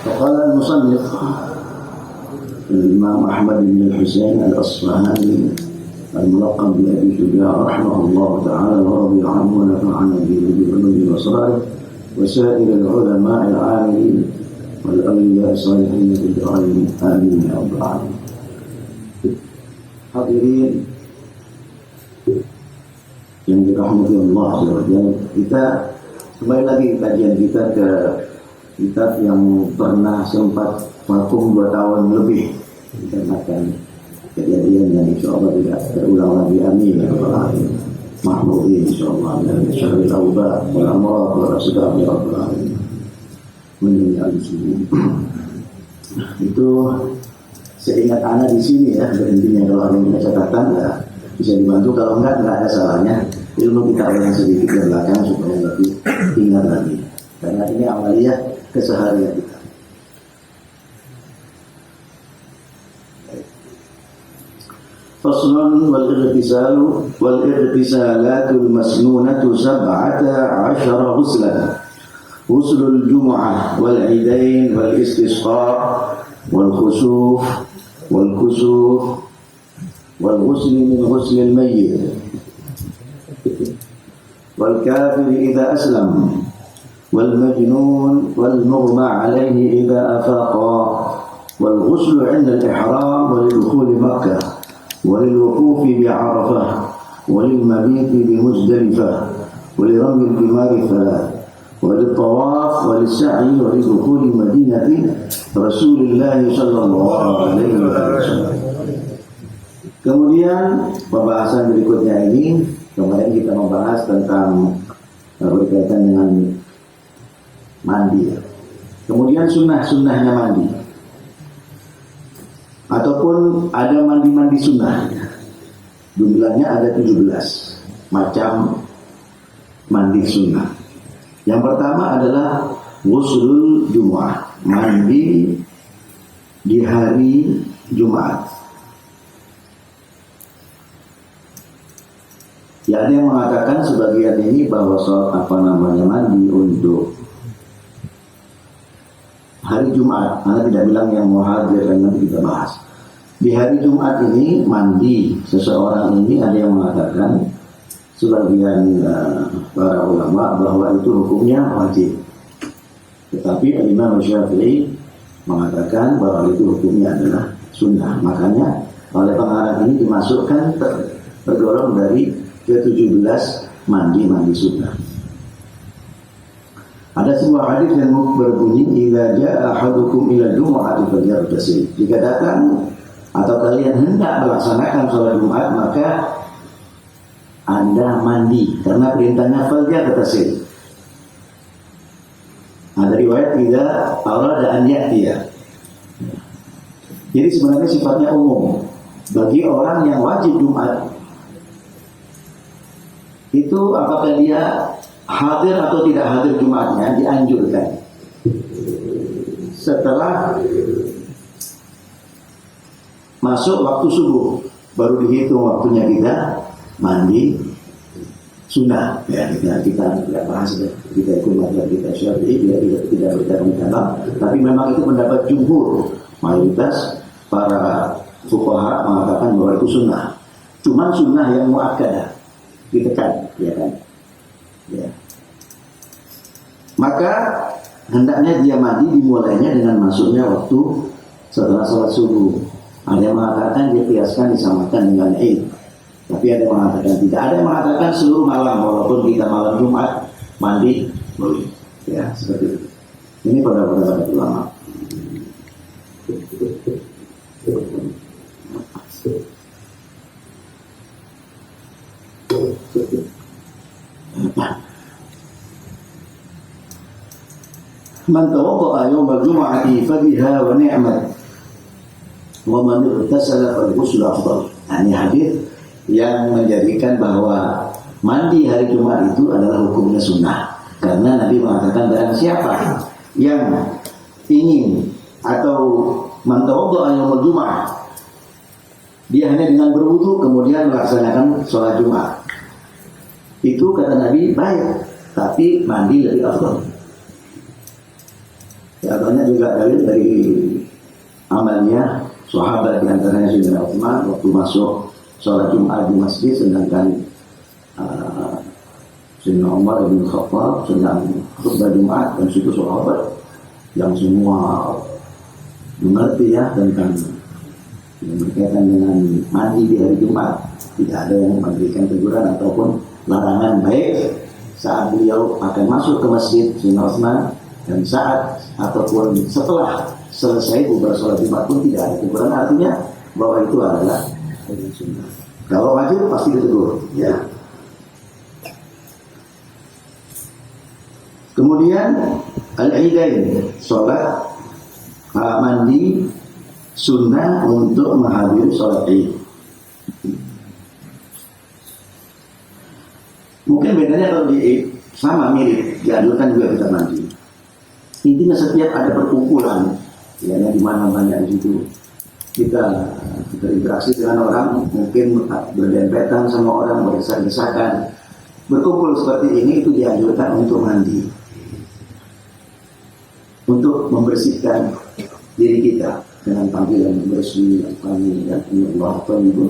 وقال المصنف الإمام أحمد بن الحسين الأصفهاني الملقب بأبي شجاع رحمه الله تعالى ورضي عنه ونفعنا به بعلومه وأسراره وسائر العلماء العاملين والأولياء الصالحين في الدارين آمين يا رب العالمين. Hadirin yang dirahmati Allah SWT, kita kembali lagi kajian kita ke kitab yang pernah sempat vakum 2 tahun lebih dikarenakan kejadian yang insyaallah tidak terulang lagi, amin ya rabbal alamin. Mahmudin insyaallah dan syarri taubat wal amrat wal asbab ya rabbal alamin. Meninggal di sini. Itu seingat anak di sini ya, berhentinya kalau ada yang catatan ya bisa dibantu, kalau enggak ada salahnya ilmu kita yang sedikit ke belakang supaya lebih ingat lagi, karena ini amaliyah keseharian kita. Faslun wal irtisalatul masnunatu 17 huslan. Huslul jumu'ah wal idain wal istisqa wal khusuf wal kusuf wal ghusl min ghusl al mayyit wal kafir idza aslam wal majnun wal mughma alayhi idza afaqa wal ghusl 'inda al ihram wal dukhul makkah wal wuquf bi arafah wal mabit bi muzdalifah wal ramy al jimar thalath وللطواف وللسعي ولدخول مدينة رسول الله صلى الله عليه وسلم. Kemudian pembahasan berikutnya ini, kemarin kita membahas tentang berkaitan dengan mandi. Kemudian sunnah-sunnahnya mandi, ataupun ada mandi-mandi sunnah. Jumlahnya ada 17 macam mandi sunnah. Yang pertama adalah ghuslul Jumu'ah, mandi di hari Jumat. Ya, ada yang mengatakan sebagian ini bahwa mandi untuk hari Jumat. Anda tidak bilang yang muhadhir, yang nanti kita bahas. Di hari Jumat ini mandi seseorang ini, ada yang mengatakan sebagian para ulama bahwa itu hukumnya wajib, tetapi Imam Syafi'i mengatakan bahwa itu hukumnya adalah sunnah. Makanya oleh pengarang ini dimasukkan tergolong dari ke-17 mandi sunnah. Ada sebuah hadis yang berbunyi, "Idza jaa ahadukum ila jumu'ati falyaghtasil." Jika datang atau kalian hendak melaksanakan salat Jumat, maka Anda mandi, karena perintahnya falyaghtasil. Ada riwayat idza arada an ya'tiya. Jadi sebenarnya sifatnya umum bagi orang yang wajib Jumat. Itu apakah dia hadir atau tidak hadir Jumatnya dianjurkan setelah masuk waktu subuh, baru dihitung waktunya kita mandi sunnah. Ya, kita tidak bahas, kita ikut mazhab kita Syafi'i, tidak berbicara, tapi memang itu pendapat jumhur, mayoritas para fuqaha mengatakan bahwa itu sunnah. Cuma sunnah yang muakkadah, ditekan, ya kan? Ya. Maka hendaknya dia mandi dimulainya dengan masuknya waktu setelah sholat subuh. Ada yang mengatakan dia kiaskan disamakan dengan Id. Tapi ada yang mengatakan tidak, ada yang mengatakan seluruh malam, walaupun kita malam Jumat mandi boleh. Ya, seperti itu. Ini pendapat ulama. Man tawadda'a yawm al-jum'ati fa biha wa ni'mat wa man irtasala fal ghusl afdal. Ini hadis yang menjadikan bahwa mandi hari Jumat itu adalah hukumnya sunnah, karena Nabi mengatakan barang siapa yang ingin atau man tawadda'a yaumul Jum'ah, dia hanya dengan berwudu kemudian melaksanakan sholat Jumat, itu kata Nabi baik, tapi mandi lebih afdal. Ya, banyak juga dari amalnya sahabat, di antaranya Sayyidina Utsman waktu masuk sholat Jumat di masjid, sedangkan Sayyidina Umar bin Khattab sedang khutbah Jumat, dan situ sahabat yang semua mengerti ya tentang yang berkaitan dengan mandi di hari Jumat. Tidak ada yang memberikan teguran ataupun larangan, baik saat beliau akan masuk ke masjid Sayyidina Utsman dan saat ataupun setelah selesai bubar sholat Jumat pun tidak ada teguran. Artinya bahwa itu adalah sunnah. Kalau wajib pasti ditegur ya. Kemudian al-idain, sholat mandi sunnah untuk menghadiri sholat id. Mungkin bedanya kalau di id sama mirip, dianjurkan juga kita mandi. Intinya setiap ada perkumpulan, ya di mana-mana di situ kita berinteraksi dengan orang, mungkin berdempetan sama orang, berdesak-desakan, berkumpul seperti ini, itu dianjurkan untuk mandi, untuk membersihkan diri kita dengan panggilan bersih kami dan Allah Taala.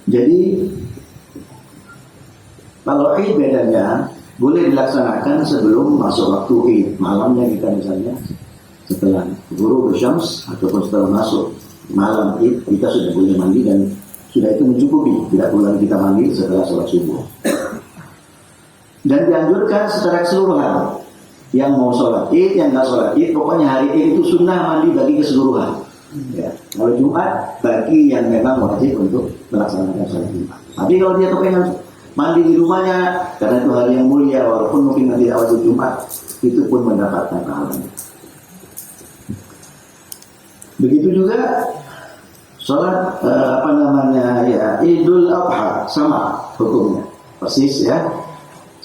Jadi kalau Id bedanya boleh dilaksanakan sebelum masuk waktu Id, malamnya kita misalnya setelah ghurub syams ataupun setelah masuk malam Id, kita sudah boleh mandi dan sudah itu mencukupi, tidak perlu kita mandi setelah sholat subuh. Dan dianjurkan secara keseluruhan, yang mau sholat id, yang nggak sholat id, pokoknya hari id itu sunnah mandi bagi keseluruhan. Ya. Kalau Jumat bagi yang memang wajib untuk melaksanakan sholat Jumat. Tapi kalau dia kepengen mandi di rumahnya karena itu hal yang mulia, walaupun mungkin tidak wajib Jumat, itu pun mendapatkan pahalanya. Begitu juga sholat Idul Adha sama hukumnya, persis ya,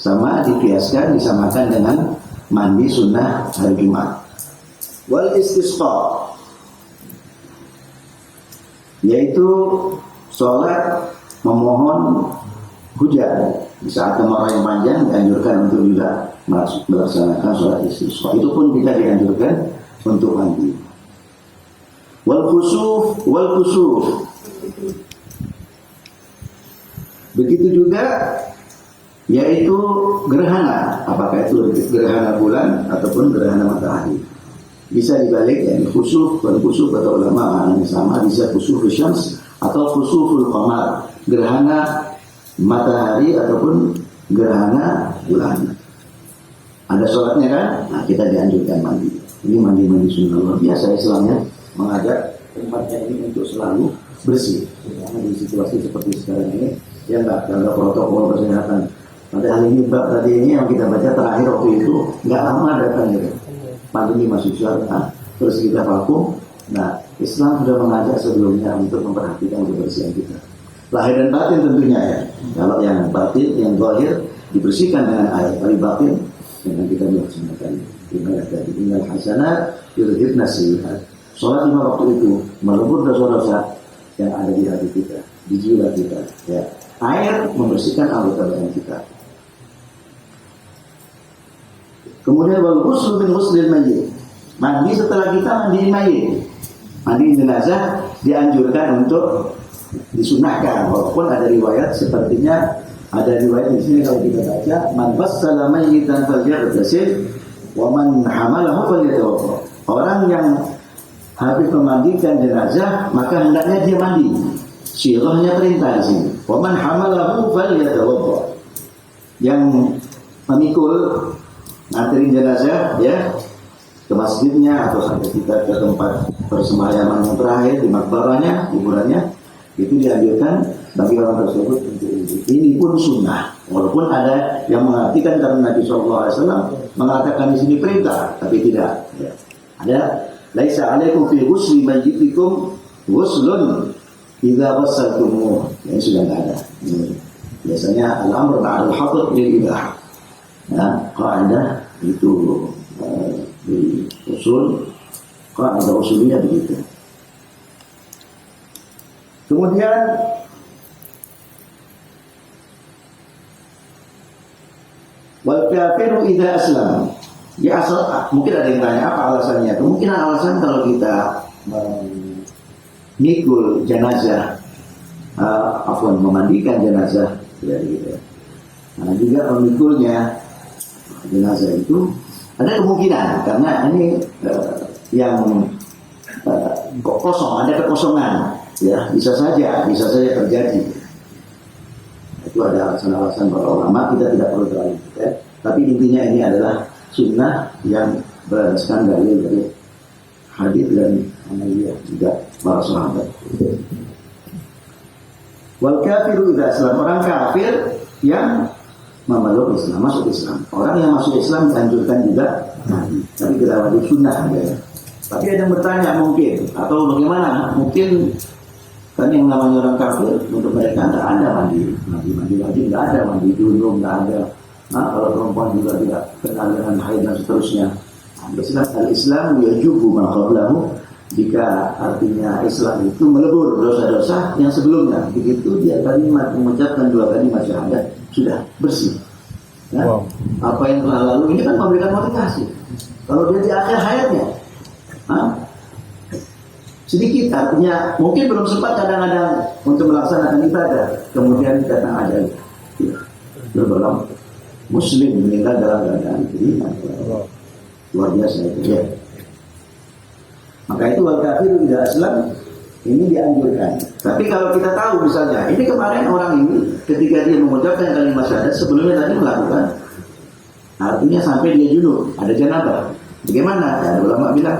sama dikiaskan, disamakan dengan mandi sunnah hari Jumat. Wal istisqa, yaitu sholat memohon hujan di saat kemarau yang panjang, dianjurkan untuk juga melaksanakan sholat istisqa. Itu pun tidak dianjurkan untuk mandi. Wal khusuf, begitu juga yaitu gerhana, apakah itu gerhana bulan ataupun gerhana matahari. Bisa dibalik, ya, khusuf dan khusuf atau ulama maknanya sama, bisa khusuf syams atau khusuful qamar, gerhana matahari ataupun gerhana bulan. Ada sholatnya kan? Nah, kita dianjurkan mandi. Ini mandi sunnah luar biasa Islamnya, mengajak umatnya ini untuk selalu bersih. Karena di situasi seperti sekarang ini, ya nggak ada protokol kesehatan. Padahal ini bab tadi ini yang kita baca terakhir waktu itu nggak lama datang gitu. Pandemi masih syarah, terus kita vakum. Nah, Islam sudah mengajak sebelumnya untuk memperhatikan kebersihan kita, lahir dan batin tentunya ya. Kalau yang batin, yang zahir dibersihkan dengan air, tapi batin dengan kita melaksanakan ibadah tadi. Innal hasanat yudhibna sayyi'at. Sholat 5 waktu itu melebur dosa-dosa yang ada di hati kita, di jiwa kita. Ya, air membersihkan anggota badan kita. Kemudian wal ghusl min ghuslil mayyit, mandi setelah kita mandi mayit, mandi jenazah dianjurkan untuk disunahkan, walaupun ada riwayat sepertinya ada riwayat di sini kalau kita baca man bassala mayyitan falyaghtasil wa man hamalahu falyatawadda. Orang yang habis memandikan jenazah maka hendaknya dia mandi. Sirahnya perintah di sini. Wa man hamalahu falyatawadda. Yang memikul nganterin jenazah ya ke masjidnya atau sampai kita ke tempat persemayaman yang terakhir di makbarahnya, kuburannya, itu dianjurkan bagi orang tersebut untuk ini pun sunnah. Walaupun ada yang mengartikan karena Nabi SAW mengatakan di sini perintah, tapi tidak. Ya. Ada laisa alaikum fi ghusli mayyitikum ghuslun idza ghassaltumuh. Ini sudah tidak ada. Ini. Biasanya al-amr ba'da al-hadr lil ibah. Ya, kaidah itu di usul, kaidah usulnya begitu. Kemudian wal kafiru idza aslam, Ya asal mungkin ada yang tanya apa alasannya. Kemungkinan alasan kalau kita mikul jenazah, memandikan jenazah, ya gitu. Nah juga memikulnya jenazah itu ada kemungkinan karena ini yang kosong, ada kekosongan, ya bisa saja terjadi. Itu ada alasan-alasan para ulama, kita tidak perlu terlalu detail. Tapi intinya ini adalah sunnah yang berdasarkan dalil dari hadis dan amaliyah juga para sahabat. Wal kafiru idza aslam, orang kafir yang memeluk Islam, masuk Islam. Orang yang masuk Islam dianjurkan juga mati. Tapi kita wajib sunnah ya. Tapi ada yang bertanya mungkin atau bagaimana? Mungkin kan yang namanya orang kafir untuk mereka tidak ada mandi wajib, tidak ada mandi junub, tidak ada. Nah, kalau perempuan juga tidak kenal dengan haid dan seterusnya. Al-Islam yajubu ma qablahu, jika artinya Islam itu melebur dosa-dosa yang sebelumnya. Begitu dia kalimat mengucapkan 2 kalimat syahadat sudah bersih. Ya? Wow. Apa yang telah lalu ini kan memberikan motivasi. Kalau dia di akhir hayatnya, sedikit artinya mungkin belum sempat kadang-kadang untuk melaksanakan ibadah, kemudian datang ajal. Berbolong Muslim meninggal dalam keadaan beriman. Luar biasa itu ya. Maka itu wal kafiru idza aslam ini dianjurkan. Tapi kalau kita tahu misalnya, ini kemarin orang ini ketika dia mengucapkan kalimat syahadat sebelumnya tadi melakukan, artinya sampai dia junub, ada janabah. Bagaimana? Ya, ulama bilang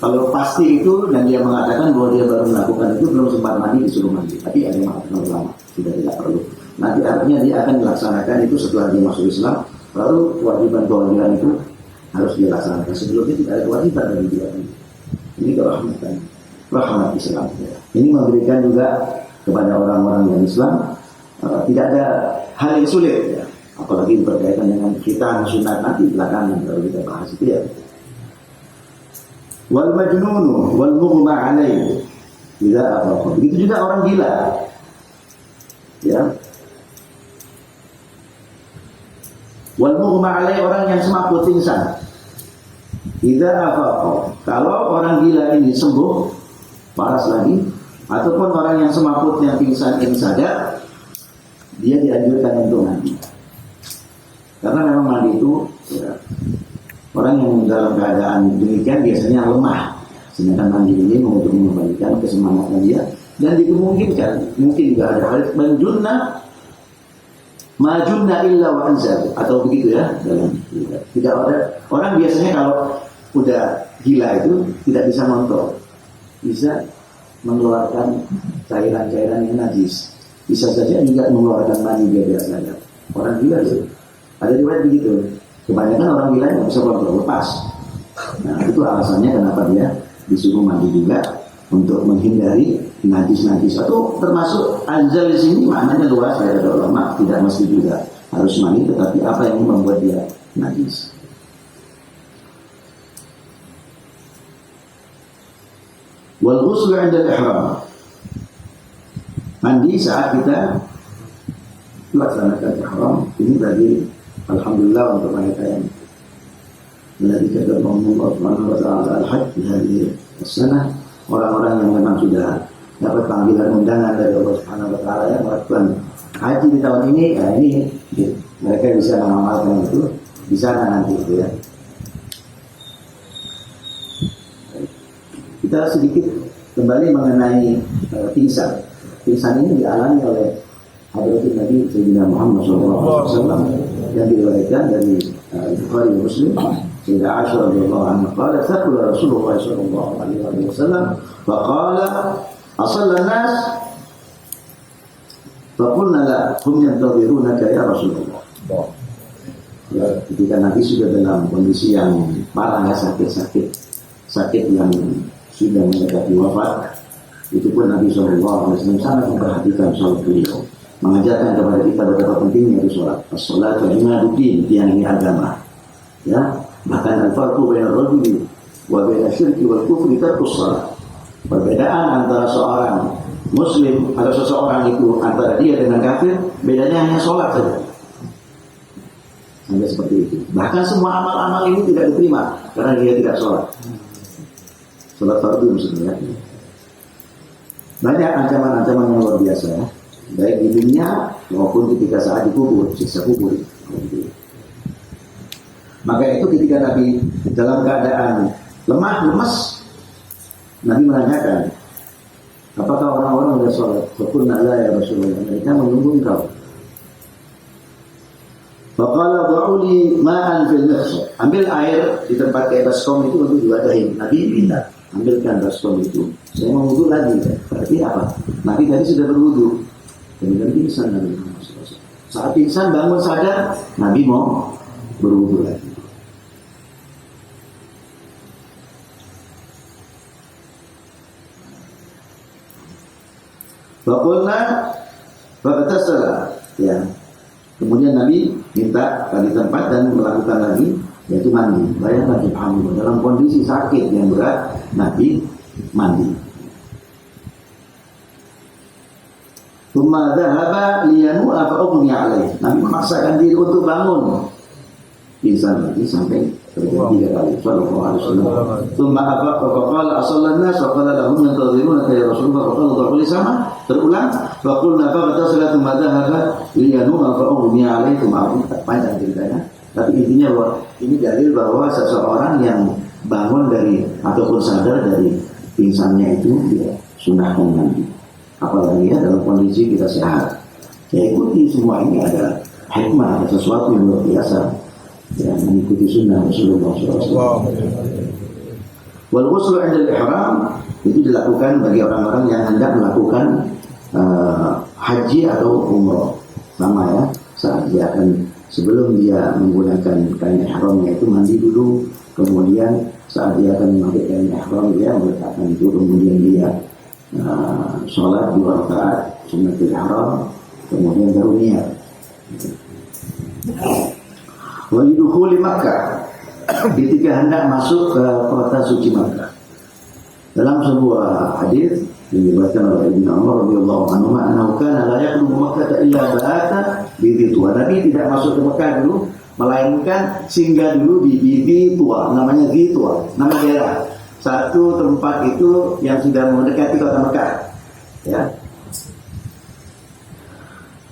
kalau pasti itu dan dia mengatakan bahwa dia baru melakukan itu belum sempat mandi disuruh mandi. Tapi ada yang mengatakan ulama sudah tidak perlu. Nanti artinya dia akan dilaksanakan itu setelah dia masuk Islam. Lalu kewajiban itu harus dia laksanakan. Sebelumnya tidak ada kewajiban bagi dia. Ini kerahmatan, rahmat Islam. Ini memberikan juga kepada orang-orang yang Islam tidak ada hal yang sulit, ya. Apalagi berkaitan dengan kita sunat nanti belakangan kalau kita bahas itu ya. Wal majnunu wal mughma alaihi tidak apa-apa. Begitu juga orang gila, ya. Wal mughma alaihi, orang yang semaput pingsan. Tidak apa-apa. Kalau orang gila ini sembuh, paras lagi, ataupun orang yang semaput yang pingsan ini sadar, dia dianjurkan untuk mandi. Karena memang mandi itu ya, orang yang dalam keadaan demikian biasanya lemah. Sedangkan mandi ini untuk mengembalikan kesemangatan dia, dan dimungkinkan mungkin juga ada hal menjunna majunna illa wa anzal, atau begitu ya dalam tidak ada orang biasanya kalau udah gila itu tidak bisa ngontrol, bisa mengeluarkan cairan-cairan yang najis, bisa saja juga mengeluarkan mani dia biasa. Orang gila itu ada riwayat begitu. Kebanyakan orang gila yang bisa kontrol, lepas. Nah itu alasannya kenapa dia disuruh mandi juga untuk menghindari najis-najis. Atau termasuk anzal di sini maknanya luas ya, ada ulama tidak mesti juga harus mandi, tetapi apa yang membuat dia najis. Wal ghusl 'inda al-ihram, mandi saat kita melaksanakan ihram. Ini tadi alhamdulillah untuk mereka yang menjadi kedatangan Allah Subhanahu wa taala al-hajj di hari sana, orang-orang yang memang sudah dapat panggilan undangan dari Allah Subhanahu wa taala yang melakukan haji di tahun ini, ya ini mereka bisa mengamalkan itu di sana nanti itu ya. Kita sedikit kembali mengenai pingsan. Pingsan ini dialami oleh Hadrat Nabi Sayyidina Muhammad SAW yang diriwayatkan dari Bukhari Muslim. Sayyidah Aisyah radhiyallahu anha qala thaqala Rasulullah sallallahu alaihi wasallam fa qala asalla an-nas fa qulna la hum yantadhirunaka ya Rasulullah. Ya, ketika Nabi sudah dalam kondisi yang parah, sakit yang sudah mendekati wafat, itu pun Nabi SAW sangat memperhatikan sholat beliau, mengajarkan kepada kita betapa pentingnya itu sholat. As-sholatu imaduddin, tiang agama. Ya, bahkan al-farqu bainal rajuli wa bainal syirki wal kufri tarkus shalah. Perbedaan antara seorang muslim atau seseorang itu antara dia dengan kafir, bedanya hanya sholat saja. Sampai seperti itu. Bahkan semua amal-amal ini tidak diterima karena dia tidak sholat. Sholat fardu maksudnya. Banyak ancaman-ancaman yang luar biasa, baik di dunia maupun ketika saat dikubur, siksa kubur. Maka itu ketika Nabi dalam keadaan lemah, lemas, Nabi menanyakan, apakah orang-orang sudah sholat? Faqulna la ya Rasulullah. Mereka menunggu engkau. Faqala dha'uli ma'an fil mikhsar. Ambil air di tempat kayak baskom itu untuk diwadahin. Nabi minta, ambilkan baskom itu. Saya mau wudu lagi. Berarti apa? Nabi tadi sudah berwudu. Kemudian pingsan Nabi. Saat pingsan bangun sadar, Nabi mau berwudu lagi. Faqulna faqtasala, ya. Kemudian Nabi minta kali tempat dan melakukan lagi, yaitu mandi. Bayangkan subhanallah, dalam kondisi sakit yang berat, Nabi mandi. Tsumma dhahaba liyanu'a fa ughmi alaih. Nabi memaksakan diri untuk bangun. Pingsan lagi sampai terjadi 3 kali. Sallallahu alaihi wasallam. Tsumma afaqa fa qala asallan nas wa qala lahum yantaziruna ya Rasulullah wa qala dhul sama. Terulang, wa qulna faqtasala thumma dhahaba liyanu'a fa ughmi alaih. Panjang ceritanya. Tapi intinya bahwa ini dalil bahwa seseorang yang bangun dari ataupun sadar dari pingsannya itu dia sunahkan mandi. Apalagi ya dalam kondisi kita sehat. Ya ikuti semua ini, ada hikmah, ada sesuatu yang luar biasa. Ya, mengikuti sunnah Rasulullah SAW. Wal ghuslu 'inda al-ihram itu dilakukan bagi orang-orang yang hendak melakukan haji atau umroh. Sama ya, saat dia akan sebelum dia menggunakan kain ihramnya itu mandi dulu, kemudian saat dia akan memakai kain ihram dia meletakkan itu, kemudian dia sholat 2 rakaat sunnatul ihram, kemudian baru niat. Walidukhuli Makkah, ketika hendak masuk ke kota suci Makkah. Dalam sebuah hadis diriwayatkan oleh Ibnu Umar radhiyallahu anhu, annahu kana la yaqdumu Makkah illa ba'ata bi Dhitwa. Nabi tidak masuk ke Makkah dulu, melainkan singgah dulu di Dhitwa, namanya Dhitwa, nama daerah. Satu tempat itu yang sudah mendekati kota Makkah. Ya.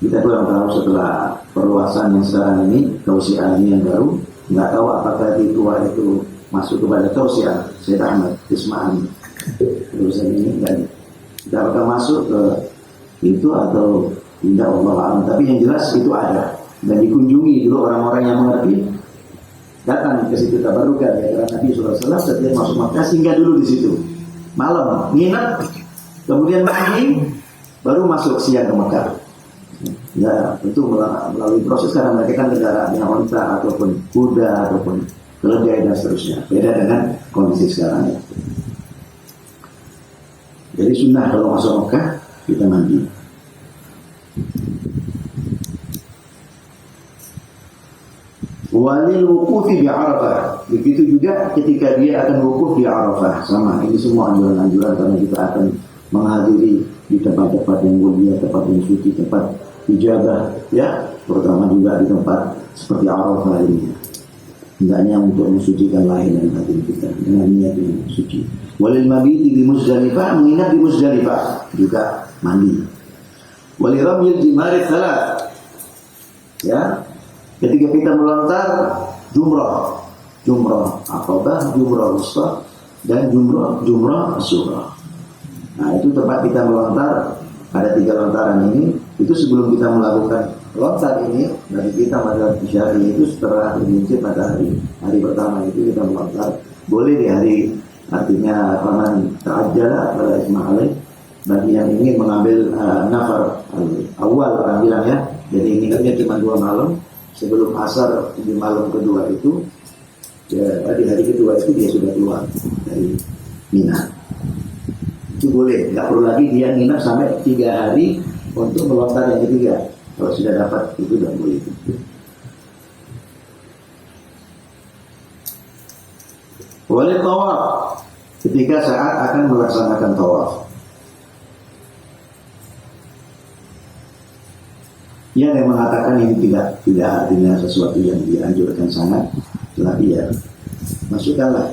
Kita kurang tahu setelah perluasan yang sekarang ini, tausiah ini yang baru, nggak tahu apakah Dhitwa itu masuk kepada tausiah Syed Ahmad Ismail. Terusan ini dan apakah masuk ke itu atau tidak, Allah alam. Tapi yang jelas itu ada dan dikunjungi dulu orang-orang yang mengerti, datang ke situ tabarukan ya, karena Nabi SAW setiap masuk Makkah singgah dulu di situ, malam nginep, kemudian mandi, baru masuk siang ke Makkah. Ya tentu melalui proses karena mereka kan kendaraan yang onta ataupun kuda ataupun keledai dan seterusnya. Beda dengan kondisi sekarang ya. Jadi sunnah kalau masuk Makkah kita mandi. Walil wukufi di Arafah. Begitu juga ketika dia akan wukuf di Arafah, sama. Ini semua anjuran-anjuran karena kita akan menghadiri di tempat-tempat yang mulia, tempat yang suci, tempat ijabah, ya, terutama juga di tempat seperti Arafah ini. Hendaknya untuk mensucikan lahir dan batin kita dengan niat yang suci. Walil mabiti di Muzdalifah, menginap di Muzdalifah juga mandi. Walil ramyil jimari salat, ya, ketika kita melontar jumrah Aqabah, jumrah wusta, dan jumrah sughra. Nah itu tempat kita melontar, ada 3 lontaran ini. Itu sebelum kita melakukan lontar ini, dari kita pada syari itu setelah tergelincir pada hari pertama itu kita melontar. Boleh di hari, artinya paman ta'ajjala pada isma'alai, bagi yang ingin mengambil nafar awal orang bilang ya. Jadi inginnya cuma 2 malam sebelum asar di malam kedua itu, ya, di hari kedua itu dia sudah keluar dari Mina. Itu boleh, nggak perlu lagi dia nginap sampai 3 hari untuk melontar yang ketiga. Kalau sudah dapat itu sudah boleh. Boleh tawaf ketika saat akan melaksanakan tawaf. Ya, yang mengatakan ini tidak artinya sesuatu yang dianjurkan sangat, tetapi ya masukkanlah.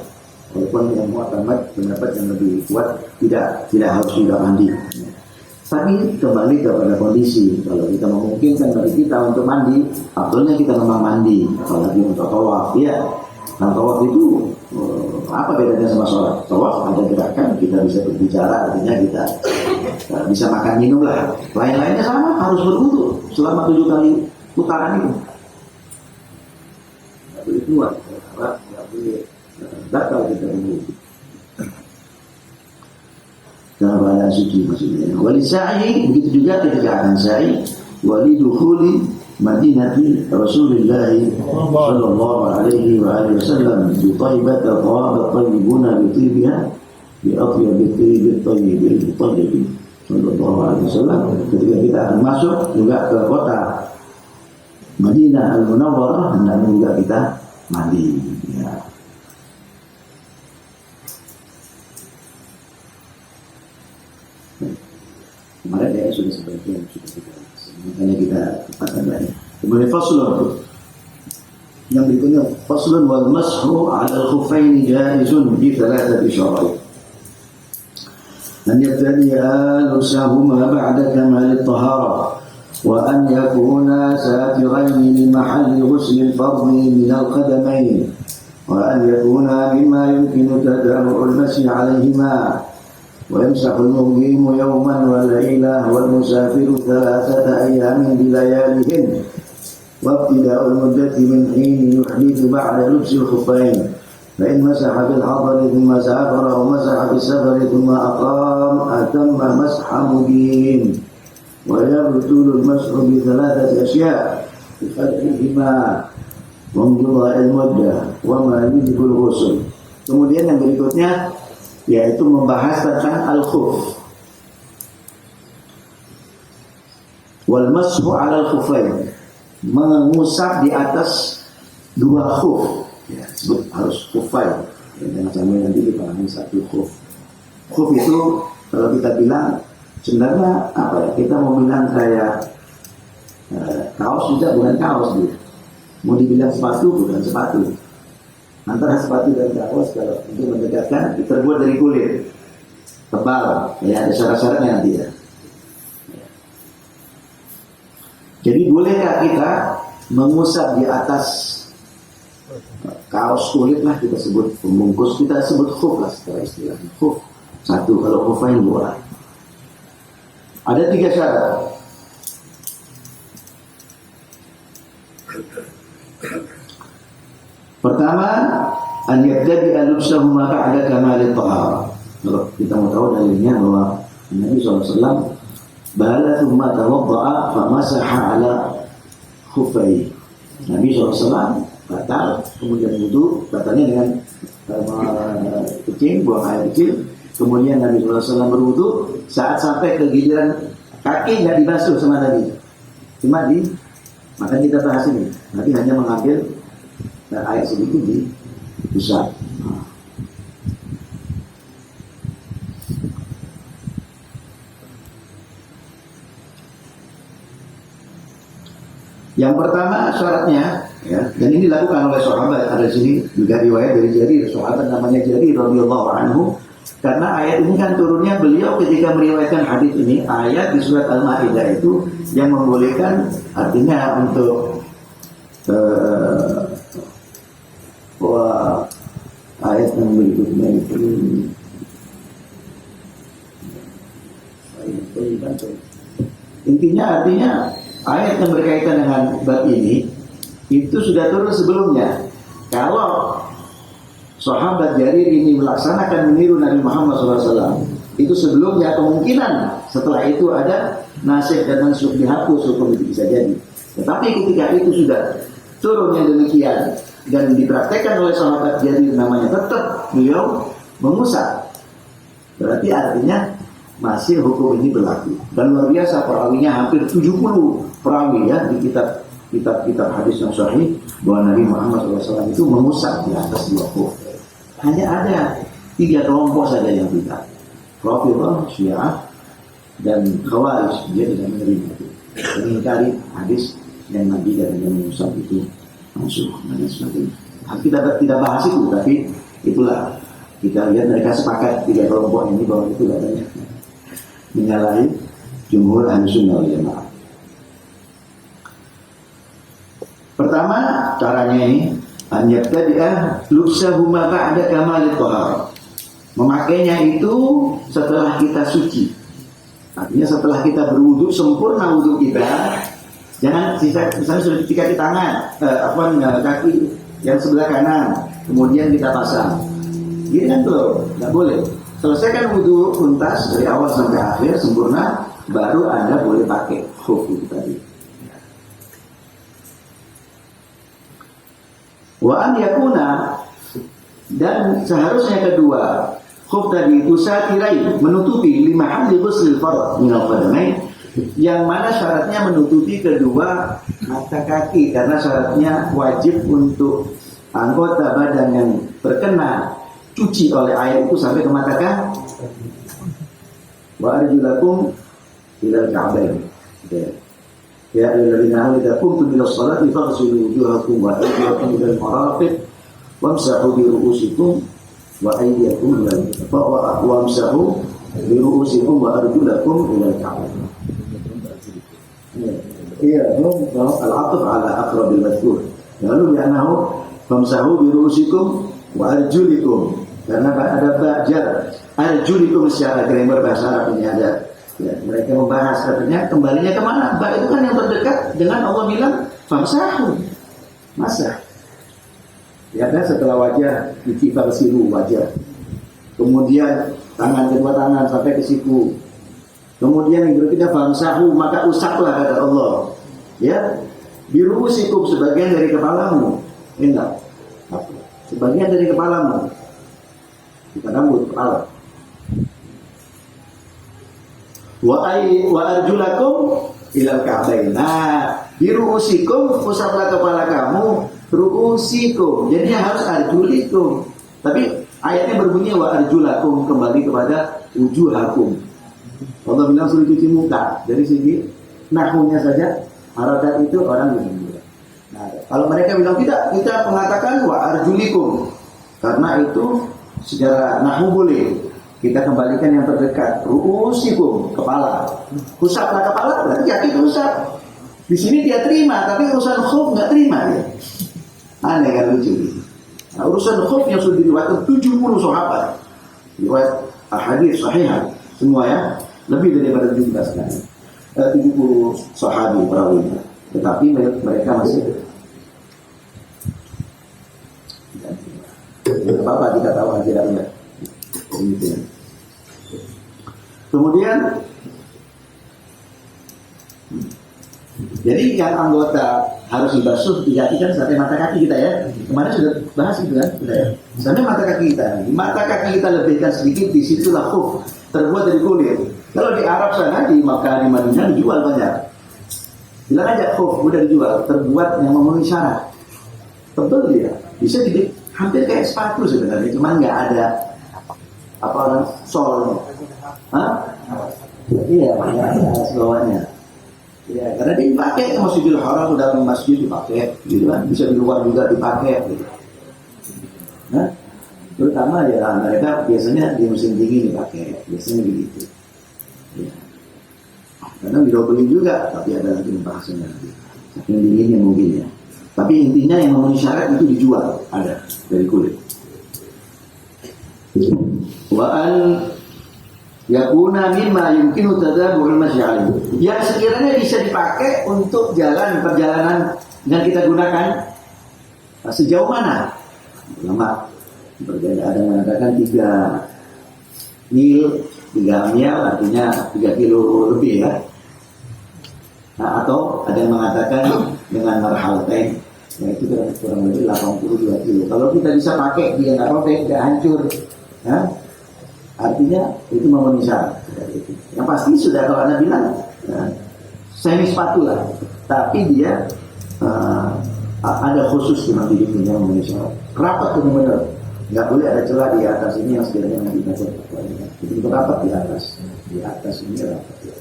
Walaupun yang mu'tamad pendapat yang lebih kuat tidak harus juga mandi. Tapi kembali kepada kondisi. Kalau kita memungkinkan bagi kita untuk mandi, akhirnya kita memang mandi. Apalagi untuk tawaf, ya. Nah, tawaf itu apa bedanya sama sholat? Tawaf ada gerakan, kita bisa berbicara, artinya kita bisa makan minum lah. Lain-lainnya sama, harus berwudu selama 7 kali putaran itu. Tidak boleh keluar, tidak boleh batal kita berwudu. Dalam keadaan suci maksudnya. Wali sa'i, begitu juga ketika akan sa'i, wali dukhuli Madinati Rasulullah sallallahu alaihi wa alihi wasallam bi Thaibah tawaba tayyibuna bi tibiha bi atyab tibit tayyibin tayyibin sallallahu alaihi wasallam. Ketika kita akan masuk juga ke kota Madinah Al-Munawwarah, hendaknya juga kita mandi, ya. Kemarin ya sudah sebagian sudah kita, makanya kita katakan banyak. Kemudian faslun, yang berikutnya faslun wal mashu 'ala al-khuffain jaizun bi thalathati syara'i. An yabtadi'a lusahuma ba'da kamal at-tahara wa an yakuna satirain li mahalli ghusl al-fardh min al-qadamayn wa an yakuna mimma yumkinu tadaru'u al-mashi 'alayhima. ويمسح المقيم يوما وليلة والمسافر 3 أيام بلياليهن وابتداء المدة من حين يحدث بعد لبس الخفين فإن مسح بالحضر ثم سافر أو مسح بالسفر ثم أقام أتم مسح مقيم ويبطل المسح ب3 أشياء بفتحهما وانقضاء المدة وما يجب الغسل. Kemudian yang berikutnya yaitu membahas tentang al-khuf wal mashu 'ala al-khuffain, mengusap di atas 2 khuf, ya, sebut harus khuffain, jangan sampai nanti dipahami satu khuf. Khuf itu kalau kita bilang sebenarnya apa ya, kita mau bilang kayak kaos juga bukan kaos dia, mau dibilang sepatu bukan sepatu. Antara sepatu dan kaos kalau untuk mendekatkan terbuat dari kulit tebal, ya ada syarat-syaratnya nanti ya. Jadi bolehkah kita mengusap di atas kaos kulit lah, kita sebut pembungkus, kita sebut khuf lah secara istilah. Khuf satu, kalau khufain 2. Ada 3 syarat. Pertama, an yabtadi'a lubsahuma ba'da kamal at-tahara. Kalau kita mau tahu dalilnya bahwa Nabi SAW bala thumma tawadda'a fa masaha 'ala khuffaihi. Nabi SAW batal, kemudian wudu, batalnya dengan kencing, buang air kecil. Kemudian Nabi SAW berwudu, saat sampai ke giliran kaki nggak dibasuh sama Nabi, cuma makanya kita bahas ini. Nabi hanya mengambil air sedikit di pusat. Yang pertama syaratnya, ya, dan ini dilakukan oleh sahabat. Ada sini juga riwayat dari Jarir, sahabat namanya Jarir radhiyallahu anhu. Karena ayat ini kan turunnya beliau ketika meriwayatkan hadis ini, ayat di surat Al-Maidah itu yang membolehkan, artinya untuk ayat yang berikutnya itu intinya, artinya ayat yang berkaitan dengan bab ini itu sudah turun sebelumnya. Kalau sahabat Jarir ini melaksanakan meniru Nabi Muhammad SAW, itu sebelumnya kemungkinan setelah itu ada nasikh dan mansukh, dihapus hukum itu bisa jadi. Tetapi ketika itu sudah turun yang demikian dan dipraktekkan oleh sahabat Jarir, namanya tetap beliau mengusap, berarti artinya masih hukum ini berlaku. Dan luar biasa, perawinya hampir 70 perawi ya di kitab hadis yang sahih bahwa Nabi Muhammad SAW itu mengusap di atas 2 khuf. Hanya ada 3 kelompok saja yang tidak, Rafidhah, Syiah, dan Khawarij, dia tidak menerima itu. mengingkari hadis yang Nabi dan Musa itu masuk dan sebagainya. Kita tidak bahas itu, tapi itulah kita lihat mereka sepakat tiga kelompok ini bahwa itu adanya menyalahi jumhur Ahlussunnah wal Jamaah. Pertama caranya ini anjabtadi'ah lubsahuma ba'da kamalit thahar. Memakainya itu setelah kita suci. Artinya setelah kita berwudu sempurna wudu kita, jangan misalnya sudah dicuci kaki tangan, kaki yang sebelah kanan, kemudian kita pasang. Gini kan tuh, nggak boleh. Selesaikan wudu tuntas dari awal sampai akhir sempurna, baru Anda boleh pakai khuf itu tadi. Wa an yakuna, dan seharusnya kedua khuf tadi itu satirai, menutupi lima hamli ghusl fard min al-qadamain, yang mana syaratnya menutupi kedua mata kaki, karena syaratnya wajib untuk anggota badan yang terkena cuci oleh air itu sampai ke mata kaki. Wa arjulakum ilal ka'bain. Ya ayyuhalladzina amanu idza qumtum ila sholati faghsilu wujuhakum wa aydiyakum ila al-marafiq wamsahu bi ru'usikum wa aydiyakum ila al-marafiq wamsahu bi ru'usikum wa arjulakum ila al-ka'bain. Iya, al-'athf ala aqrabil madhkur. Lalu bi'annahu famsahu bi ru'usikum wa arjulikum, karena ada ba'jar arjulikum secara grammar bahasa Arab ini ada. Ya, mereka membahas katanya kembalinya kemana? Ba itu kan yang terdekat dengan Allah bilang famsahu, masak. Ya kan, setelah wajah cuci faghsilu wajah. Kemudian tangan, kedua tangan sampai ke siku. Kemudian yang berikutnya famsahu, maka usaplah kata Allah. Ya, biruusikum, sebagian dari kepalamu. Enggak. Sebagian dari kepalamu. Kita rambut kepala. Wa arjulakum ilal ka'bain. Nah, biruusikum, usaplah kepala kamu, ruusikum. Jadi harus arjulikum. Tapi ayatnya berbunyi wa arjulakum, kembali kepada wujuhakum. Allah bilang suruh cuci muka. Dari segi nahwunya saja, harakat itu orang bisa. Nah, kalau mereka bilang tidak, kita mengatakan wa arjulikum, karena itu secara nahwu boleh. Kita kembalikan yang terdekat, ru'usikum, kepala. Usaplah kepala, berarti kaki usap. Di sini dia terima, tapi urusan khuf nggak terima dia. Aneh kan, lucu. Nah, urusan khuf yang sudah diriwayatkan 70 sahabat, riwayat hadis sahih semua ya, lebih daripada 70 sahabi perawinya. Tetapi mereka masih tidak apa-apa, kita tahu akhirnya. Kemudian jadi yang anggota harus dibasuh kan sampai mata kaki kita ya. Kemarin sudah bahas itu kan, sudah ya. Sampai mata kaki kita. Mata kaki kita lebihkan sedikit, di situlah khuf terbuat dari kulit. Kalau di Arab sana, di Makkah, di Madinah dijual banyak. Bilang aja khuf udah dijual, terbuat yang memenuhi syarat. Tebal dia, bisa jadi hampir kayak sepatu sebenarnya, cuman nggak ada apa sol. Hah? Iya, alas bawahnya. Ya, karena dia dipakai ke Masjidil Haram, udah di masjid dipakai, gitu kan? Bisa di luar juga dipakai. Gitu. Nah, terutama ya mereka biasanya di musim dingin dipakai, biasanya begitu. Ya. Kadang dirobelin juga, tapi ada lagi pembahasannya nanti. Saking dinginnya mungkin ya. Tapi intinya yang memenuhi syarat itu dijual, ada dari kulit. Wa an yakuna mimma yumkinu tadabbur al-masya'il, yang sekiranya bisa dipakai untuk perjalanan yang kita gunakan. Sejauh mana? Lama. Ada yang mengatakan 3 mil artinya 3 kilo lebih ya. Nah, atau ada yang mengatakan dengan marhalatain, yaitu kurang lebih 82 kilo. Kalau kita bisa pakai, dia nggak robek, nggak hancur, ya, artinya itu memenuhi syarat. Yang pasti sudah kalau Anda bilang semi sepatu lah, tapi dia ada khusus di hidupnya yang memenuhi syarat. Rapat benar-benar, nggak boleh ada celah di atas ini yang sekiranya nanti baca. Jadi rapat di atas ini rapat. Ya.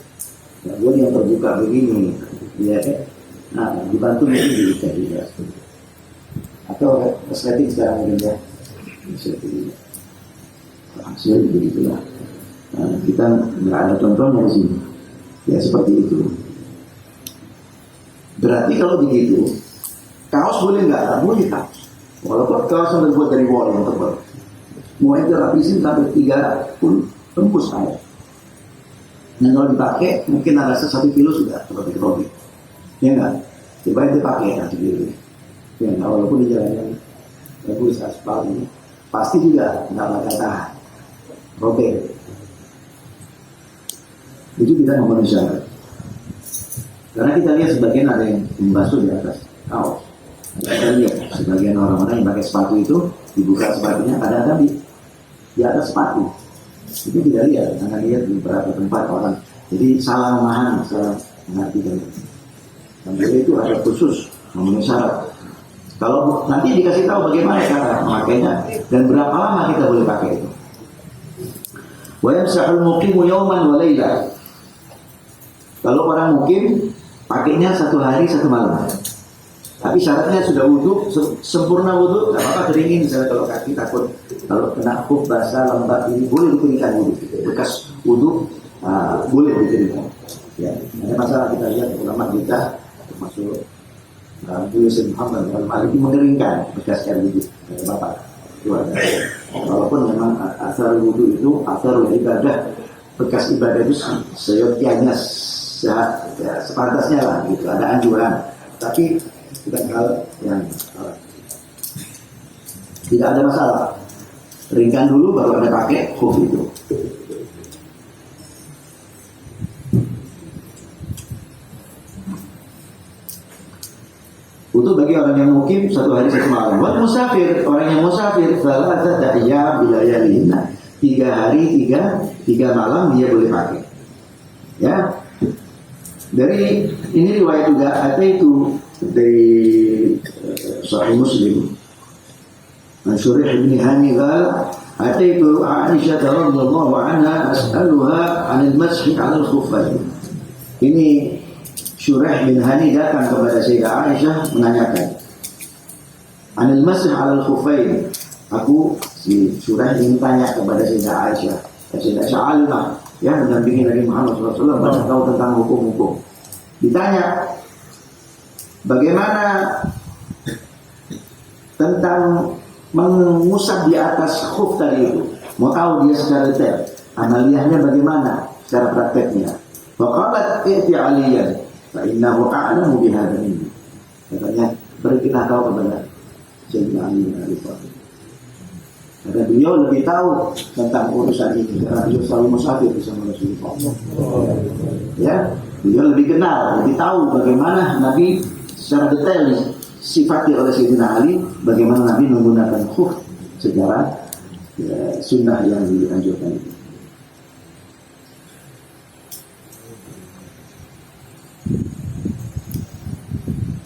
nggak boleh yang terbuka begini, ya kan? Nah, dibantu mungkin bisa juga. Atau resleting sekarang mungkin ya, hasil begitulah. Nah, kita nggak ada contohnya di sini, ya seperti itu. Berarti kalau begitu, kaos boleh nggak? Boleh kaos. Walaupun kaos yang terbuat dari wol yang tebal, mau itu lapisin sampai 3 pun tembus air. Dan kalau dipakai mungkin ada 1 kilo sudah seperti robek. Ya enggak? Coba dipakai nanti dulu. Ya, nah, walaupun di jalan yang bagus aspal ini pasti juga nggak bakal tahan robek. Itu tidak memenuhi syarat. Karena kita lihat sebagian ada yang membasuh di atas kaos. Kita lihat sebagian orang-orang yang pakai sepatu itu dibuka sepatunya kadang-kadang di atas sepatu. Itu tidak lihat, karena lihat di beberapa tempat orang. Jadi salah memahami, salah mengartikan. Dan itu ada khusus memenuhi syarat. Kalau nanti dikasih tahu bagaimana cara memakainya dan berapa lama kita boleh pakai itu. Wa yamsahul muqimu yawman wa laila. Kalau orang mukim pakainya 1 hari 1 malam. Tapi syaratnya sudah wudhu, sempurna wudhu, tidak apa-apa keringin. Misalnya kalau kaki takut, kalau kena kuf basah lembab ini boleh dikeringkan wudhu. Bekas wudhu boleh dikeringkan. Ya, ada masalah kita lihat ulama kita termasuk Yusuf Muhammad al-Maliki mengeringkan bekas air wudhu. Bapak itu ada. Walaupun memang asal wudhu itu asal ibadah, bekas ibadah itu seyogyanya sepantasnya lah gitu. Ada anjuran, tapi bukan hal yang tidak ada masalah. Keringkan dulu baru Anda pakai khuf itu. Untuk bagi orang yang mukim 1 hari 1 malam. Buat musafir, orang yang musafir salah ayyam bilayalina. 3 hari 3 malam dia boleh pakai. Ya. Dari ini riwayat juga ada itu dari Sahih Muslim. Syurih bin Hani qala ataitu Aisyah radhiyallahu anha as'aluha 'anil mashi 'ala al-khuffayn. Ini Syurih bin Hani datang kepada Sayyidah Aisyah menanyakan 'anil mashi 'ala al-khuffayn. Aku si Syurih ingin tanya kepada Sayyidah Aisyah. Sayyidah Aisyah ya mendampingi Nabi Muhammad SAW banyak tahu tentang hukum-hukum. Ditanya bagaimana tentang mengusap di atas khuf tadi itu, mau tahu dia secara detail amaliyahnya bagaimana secara prakteknya. Faqalat i'ti 'aliyan fa innahu a'lamu bihadza minni. Katanya berikanlah tahu kepada Sayyidina Ali bin Abi Thalib. Karena beliau lebih tahu tentang urusan ini karena beliau selalu musafir bersama Rasulullah. Ya, beliau lebih kenal, lebih tahu bagaimana Nabi secara detail sifati oleh Sayyidina Ali, bagaimana Nabi menggunakan khuf secara sunnah yang dianjurkan itu.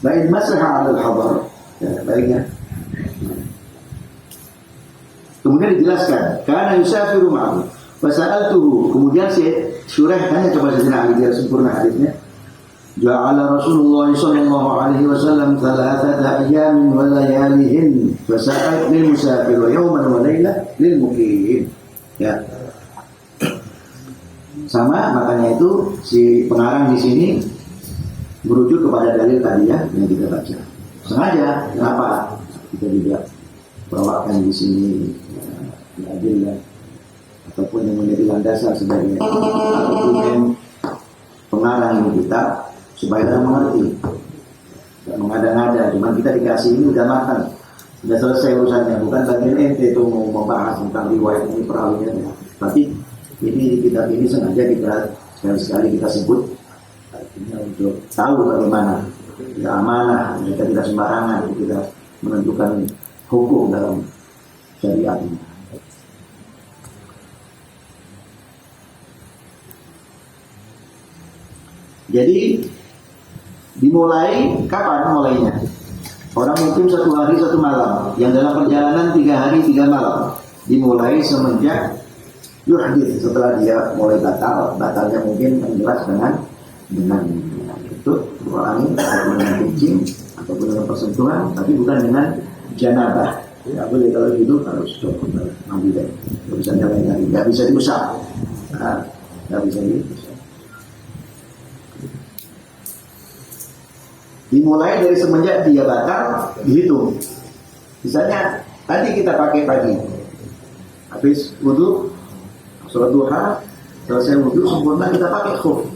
Baik masalah al-hadar, baiknya. Kemudian dijelaskan, karena yusafiru ma'ahu. Fasa'altuhu. Kemudian si Syurah tanya kepada Sayyidina Ali, dia sempurna hadisnya. Ja'ala Rasulullah sallallahu alaihi wasallam 3 ayyamin wa layalihin fasa'at lil musafir wa yawman wa layla lil muqim. Ya. Sama makanya itu si pengarang di sini merujuk kepada dalil tadi ya yang kita baca. Sengaja kenapa kita juga bawakan di sini adillah ataupun yang menjadi landasan sebagai argumen pengarang kita supaya kita mengerti, tidak mengada-ngada. Cuma kita dikasih ini udah matang, sudah selesai urusannya, bukan bagian ente itu mau membahas tentang riwayat ini perawiannya. Tapi ini kitab ini sengaja kita sekali-sekali kita sebut artinya untuk tahu bagaimana kita amanah, kita tidak sembarangan, kita menentukan hukum dalam syariat ini. Jadi dimulai kapan mulainya? Orang mukim 1 hari 1 malam, yang dalam perjalanan 3 hari 3 malam. Dimulai semenjak yuhdith, setelah dia mulai batalnya mungkin jelas dengan dengan itu orang ataupun dengan kencing ataupun dengan persentuhan, tapi bukan dengan janabah. Tidak boleh kalau hidup harus coba mandi deh. Tidak bisa jalan lagi, tidak bisa diusap, tidak bisa diusap. Dimulai dari semenjak dia bakar dihitung. Misalnya tadi kita pakai pagi, habis wudhu, sholat duha, selesai wudhu sempurna kita pakai khuf.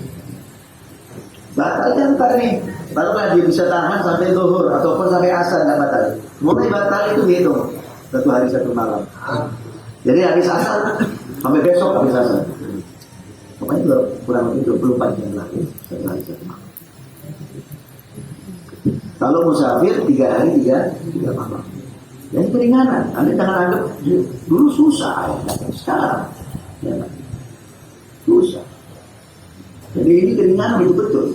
Batal kan ntar nih, barulah dia bisa tahan sampai zuhur ataupun sampai asar nggak batal. Mulai batal itu dihitung 1 hari 1 malam. Jadi habis asar sampai besok habis asar. Pokoknya itu kurang lebih 24 jam lagi 1 hari 1 malam. Kalau musafir 3 hari 3 malam. Jadi keringanan. Anda jangan anggap dulu susah ya. Sekarang ya, susah. Jadi ini keringanan betul-betul.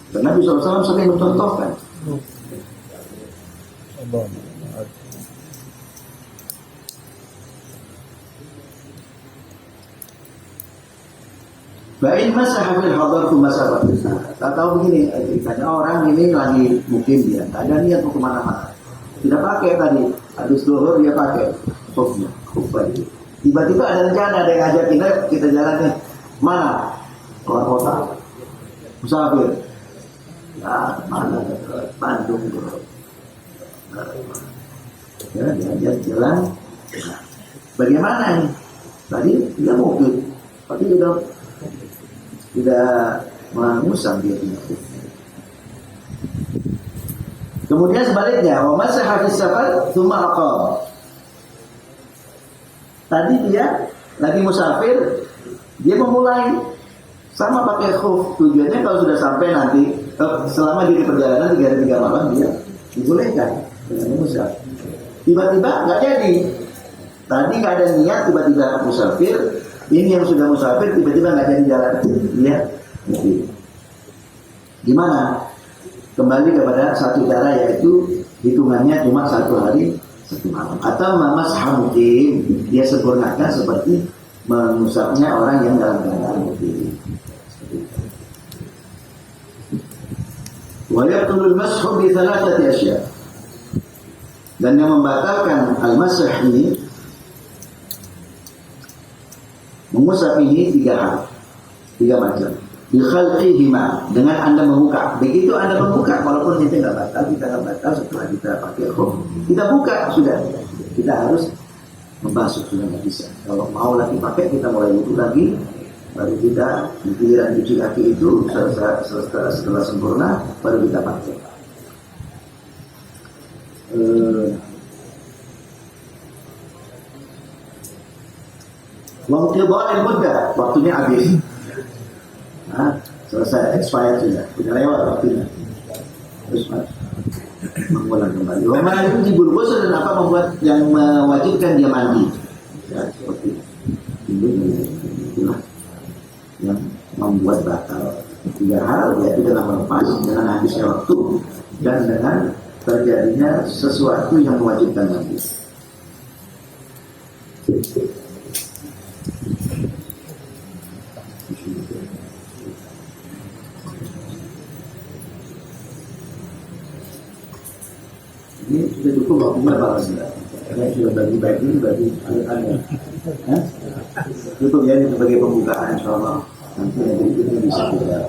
Karena Nabi SAW sering mencontohkan. Baik masalah fil hadar tu masalah. Tak tahu begini ceritanya, orang ini lagi mungkin dia tak ada niat mau kemana-mana. Tidak pakai tadi, habis zuhur dia pakai khufnya, khufnya. Tiba-tiba ada rencana, ada yang ngajak kita jalannya mana? Keluar kota, musafir. Ya mana? Bandung. Ya dia jalan. Bagaimana ini? Tadi dia mobil, tapi tidak mengusap dia punya khufnya. Kemudian sebaliknya, wa masaha fi safar tsumma aqam. Tadi dia lagi musafir, dia memulai sama pakai khuf. Tujuannya kalau sudah sampai nanti selama di perjalanan 3 hari 3 malam dia dibolehkan dengan musafir. Tiba-tiba nggak jadi. Tadi nggak ada niat, tiba-tiba musafir. Ini yang sudah musafir tiba-tiba nggak jadi jalan. Dia gimana? Kembali kepada satu cara, yaitu hitungannya cuma 1 hari 1 malam. Atau mamas hamukim, dia sempurnakan seperti mengusapnya orang yang dalam keadaan mukim. Wa yaqtul mashu bi thalathati asya. Dan yang membatalkan al-masah ini, mengusap ini 3 hal, 3 macam. Bi khalqihima, dengan Anda membuka. Begitu Anda membuka, walaupun itu nggak batal, kita nggak batal setelah kita pakai khuf. Kita buka sudah, kita harus membasuh, sudah nggak bisa. Kalau mau lagi pakai, kita mulai wudhu lagi, baru kita giliran cuci kaki itu setelah sempurna, baru kita pakai. Waktu mudah, waktunya habis. Selesai, expired sudah lewat waktunya. Terus mengulang kembali. Wama itu jibul ghusl, dan apa membuat yang mewajibkan dia mandi. Ya, seperti itu. Itulah yang membuat batal. 3 hal, yaitu dengan melepas, dengan habisnya waktu, dan dengan terjadinya sesuatu yang mewajibkan mandi. Ini sudah cukup waktunya balas ya. Karena sudah bagi anak-anak. Cukup ya, ini sebagai pembukaan, insyaallah nanti yang berikutnya bisa kita